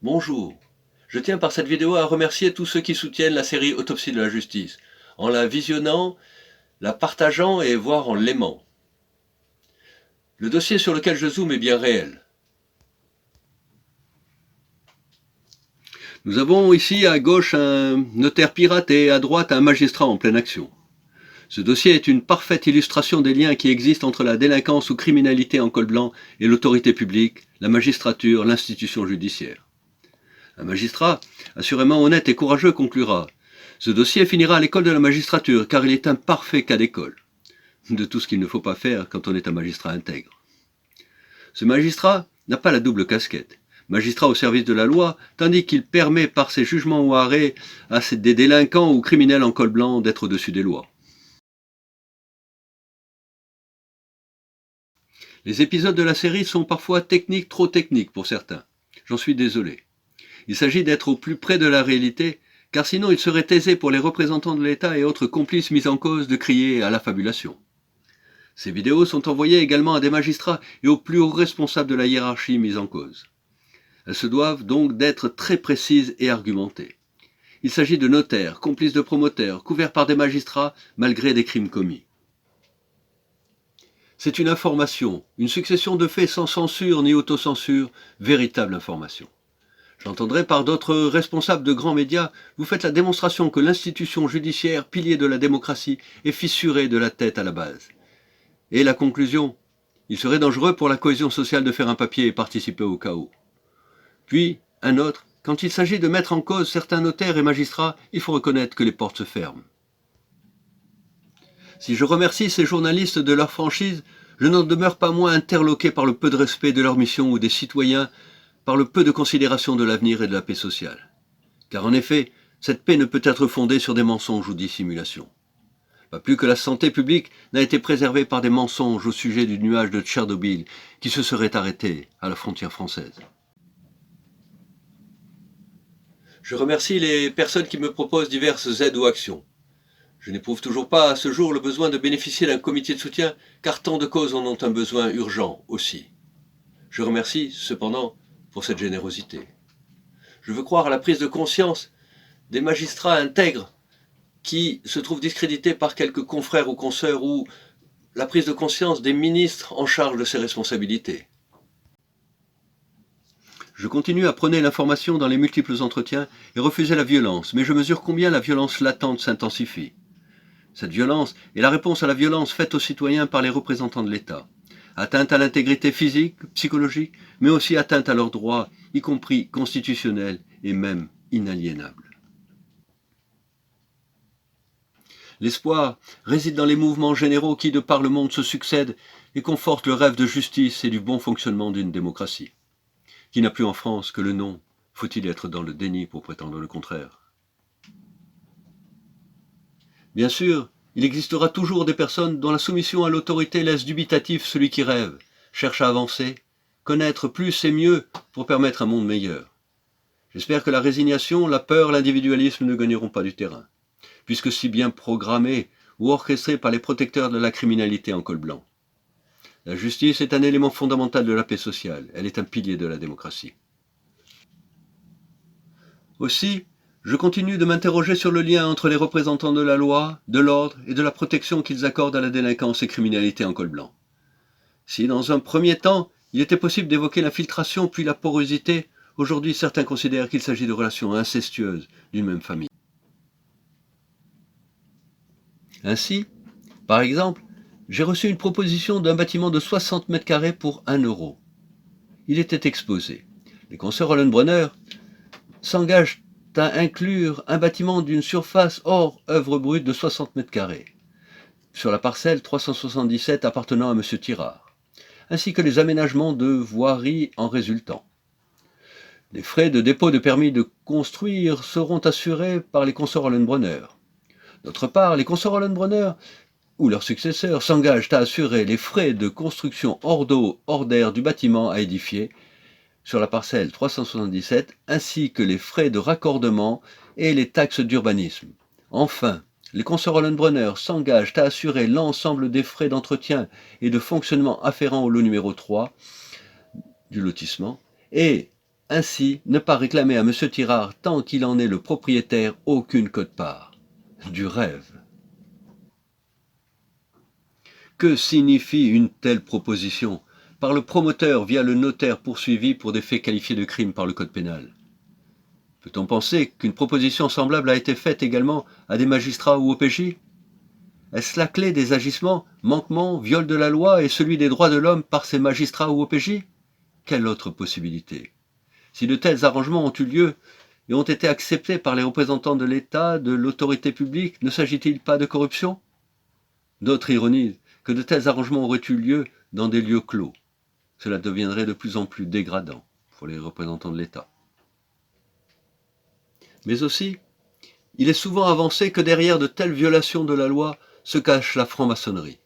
Bonjour. Je tiens par cette vidéo à remercier tous ceux qui soutiennent la série Autopsie de la justice, en la visionnant, la partageant et voire en l'aimant. Le dossier sur lequel je zoome est bien réel. Nous avons ici à gauche un notaire pirate et à droite un magistrat en pleine action. Ce dossier est une parfaite illustration des liens qui existent entre la délinquance ou criminalité en col blanc et l'autorité publique, la magistrature, l'institution judiciaire. Un magistrat, assurément honnête et courageux, conclura « Ce dossier finira à l'école de la magistrature, car il est un parfait cas d'école. » De tout ce qu'il ne faut pas faire quand on est un magistrat intègre. Ce magistrat n'a pas la double casquette. Magistrat au service de la loi, tandis qu'il permet par ses jugements ou arrêts à des délinquants ou criminels en col blanc d'être au-dessus des lois. Les épisodes de la série sont parfois techniques, trop techniques pour certains. J'en suis désolé. Il s'agit d'être au plus près de la réalité, car sinon il serait aisé pour les représentants de l'État et autres complices mis en cause de crier à l'affabulation. Ces vidéos sont envoyées également à des magistrats et aux plus hauts responsables de la hiérarchie mise en cause. Elles se doivent donc d'être très précises et argumentées. Il s'agit de notaires, complices de promoteurs, couverts par des magistrats malgré des crimes commis. C'est une information, une succession de faits sans censure ni autocensure, véritable information. J'entendrai par d'autres responsables de grands médias, vous faites la démonstration que l'institution judiciaire, pilier de la démocratie, est fissurée de la tête à la base. Et la conclusion, il serait dangereux pour la cohésion sociale de faire un papier et participer au chaos. Puis, un autre, quand il s'agit de mettre en cause certains notaires et magistrats, il faut reconnaître que les portes se ferment. Si je remercie ces journalistes de leur franchise, je n'en demeure pas moins interloqué par le peu de respect de leur mission ou des citoyens, par le peu de considération de l'avenir et de la paix sociale. Car en effet, cette paix ne peut être fondée sur des mensonges ou dissimulations. Pas plus que la santé publique n'a été préservée par des mensonges au sujet du nuage de Tchernobyl qui se serait arrêté à la frontière française. Je remercie les personnes qui me proposent diverses aides ou actions. Je n'éprouve toujours pas à ce jour le besoin de bénéficier d'un comité de soutien, car tant de causes en ont un besoin urgent aussi. Je remercie, cependant, pour cette générosité. Je veux croire à la prise de conscience des magistrats intègres qui se trouvent discrédités par quelques confrères ou consoeurs, ou la prise de conscience des ministres en charge de ces responsabilités. Je continue à prôner l'information dans les multiples entretiens et refuser la violence, mais je mesure combien la violence latente s'intensifie. Cette violence est la réponse à la violence faite aux citoyens par les représentants de l'État. Atteinte à l'intégrité physique, psychologique, mais aussi atteinte à leurs droits, y compris constitutionnels et même inaliénables. L'espoir réside dans les mouvements généraux qui, de par le monde, se succèdent et confortent le rêve de justice et du bon fonctionnement d'une démocratie, qui n'a plus en France que le nom. Faut-il être dans le déni pour prétendre le contraire? Bien sûr, il existera toujours des personnes dont la soumission à l'autorité laisse dubitatif celui qui rêve, cherche à avancer, connaître plus et mieux pour permettre un monde meilleur. J'espère que la résignation, la peur, l'individualisme ne gagneront pas du terrain, puisque si bien programmés ou orchestrés par les protecteurs de la criminalité en col blanc. La justice est un élément fondamental de la paix sociale, elle est un pilier de la démocratie. Aussi, je continue de m'interroger sur le lien entre les représentants de la loi, de l'ordre et de la protection qu'ils accordent à la délinquance et criminalité en col blanc. Si, dans un premier temps, il était possible d'évoquer l'infiltration puis la porosité, aujourd'hui certains considèrent qu'il s'agit de relations incestueuses d'une même famille. Ainsi, par exemple, j'ai reçu une proposition d'un bâtiment de 60 mètres carrés pour 1 euro. Il était exposé. Les consoeurs Hollenbrenner s'engagent à inclure un bâtiment d'une surface hors œuvre brute de 60 mètres carrés, sur la parcelle 377 appartenant à M. Tirard, ainsi que les aménagements de voirie en résultant. Les frais de dépôt de permis de construire seront assurés par les consorts Hollenbrenner. D'autre part, les consorts Hollenbrenner ou leurs successeurs s'engagent à assurer les frais de construction hors d'eau, hors d'air du bâtiment à édifier sur la parcelle 377, ainsi que les frais de raccordement et les taxes d'urbanisme. Enfin, les consorts Hollenbrenner s'engagent à assurer l'ensemble des frais d'entretien et de fonctionnement afférents au lot numéro 3 du lotissement, et Ainsi, ne pas réclamer à M. Tirard, tant qu'il en est le propriétaire, aucune quote-part. Du rêve. Que signifie une telle proposition par le promoteur via le notaire poursuivi pour des faits qualifiés de crime par le code pénal? Peut-on penser qu'une proposition semblable a été faite également à des magistrats ou au PJ? Est-ce la clé des agissements, manquements, viol de la loi et celui des droits de l'homme par ces magistrats ou OPJ? Quelle autre possibilité? Si de tels arrangements ont eu lieu et ont été acceptés par les représentants de l'État, de l'autorité publique, ne s'agit-il pas de corruption? D'autres ironisent que de tels arrangements auraient eu lieu dans des lieux clos. Cela deviendrait de plus en plus dégradant pour les représentants de l'État. Mais aussi, il est souvent avancé que derrière de telles violations de la loi se cache la franc-maçonnerie.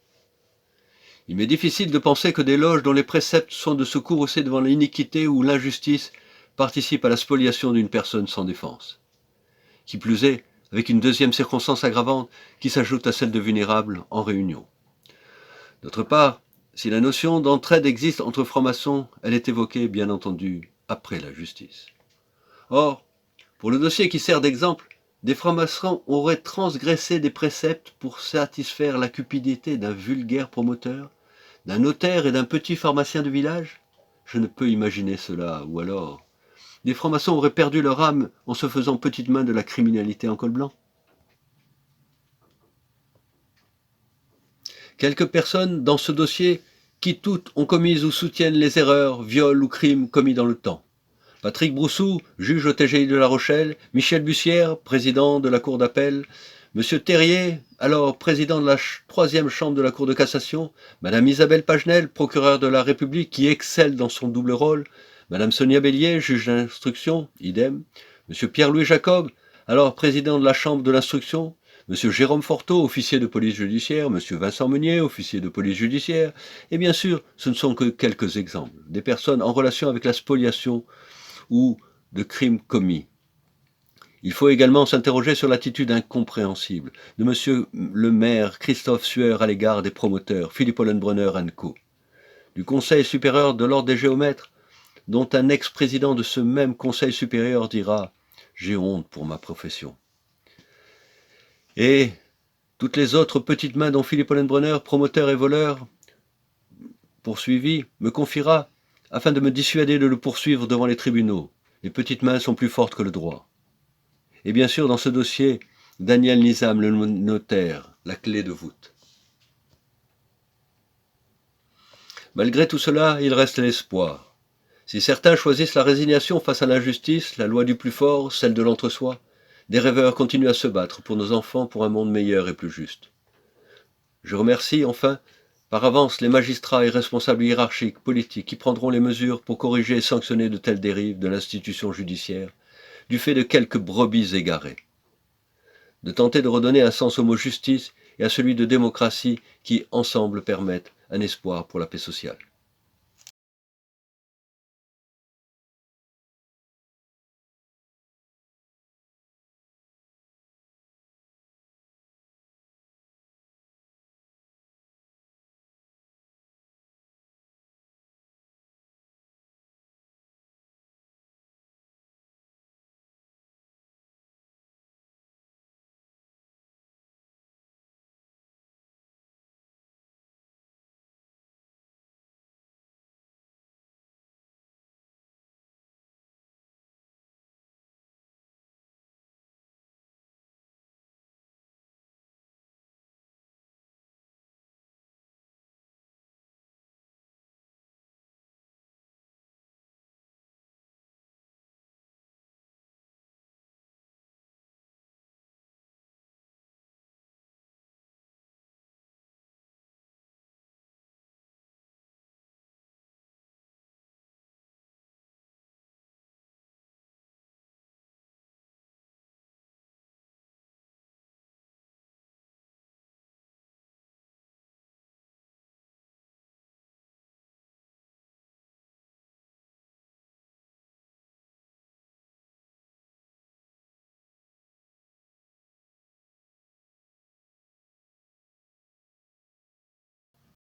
Il m'est difficile de penser que des loges dont les préceptes sont de se courroucer devant l'iniquité ou l'injustice participent à la spoliation d'une personne sans défense. Qui plus est, avec une deuxième circonstance aggravante qui s'ajoute à celle de vulnérable en réunion. D'autre part, si la notion d'entraide existe entre francs-maçons, elle est évoquée, bien entendu, après la justice. Or, pour le dossier qui sert d'exemple, des francs-maçons auraient transgressé des préceptes pour satisfaire la cupidité d'un vulgaire promoteur, d'un notaire et d'un petit pharmacien de village? Je ne peux imaginer cela, ou alors des francs-maçons auraient perdu leur âme en se faisant petite main de la criminalité en col blanc. Quelques personnes dans ce dossier qui toutes ont commis ou soutiennent les erreurs, viols ou crimes commis dans le temps. Patrick Broussou, juge au TGI de La Rochelle, Michel Bussière, président de la Cour d'appel, M. Terrier, alors président de la 3e chambre de la Cour de cassation, Mme Isabelle Pagenel, procureure de la République qui excelle dans son double rôle, Mme Sonia Bélier, juge d'instruction, idem, M. Pierre-Louis Jacob, alors président de la chambre de l'instruction, M. Jérôme Forteau, officier de police judiciaire, M. Vincent Meunier, officier de police judiciaire, et bien sûr, ce ne sont que quelques exemples, des personnes en relation avec la spoliation ou de crimes commis. Il faut également s'interroger sur l'attitude incompréhensible de M. le maire Christophe Sueur à l'égard des promoteurs Philippe Hollenbrenner & Co. Du Conseil supérieur de l'ordre des géomètres, dont un ex-président de ce même Conseil supérieur dira « J'ai honte pour ma profession ». Et toutes les autres petites mains dont Philippe Hollenbrenner, promoteur et voleur, poursuivi, me confiera afin de me dissuader de le poursuivre devant les tribunaux. Les petites mains sont plus fortes que le droit. Et bien sûr, dans ce dossier, Daniel Nizam, le notaire, la clé de voûte. Malgré tout cela, il reste l'espoir. Si certains choisissent la résignation face à l'injustice, la loi du plus fort, celle de l'entre-soi, des rêveurs continuent à se battre pour nos enfants, pour un monde meilleur et plus juste. Je remercie enfin par avance les magistrats et responsables hiérarchiques, politiques, qui prendront les mesures pour corriger et sanctionner de telles dérives de l'institution judiciaire, du fait de quelques brebis égarées. De tenter de redonner un sens au mot justice et à celui de démocratie qui, ensemble, permettent un espoir pour la paix sociale.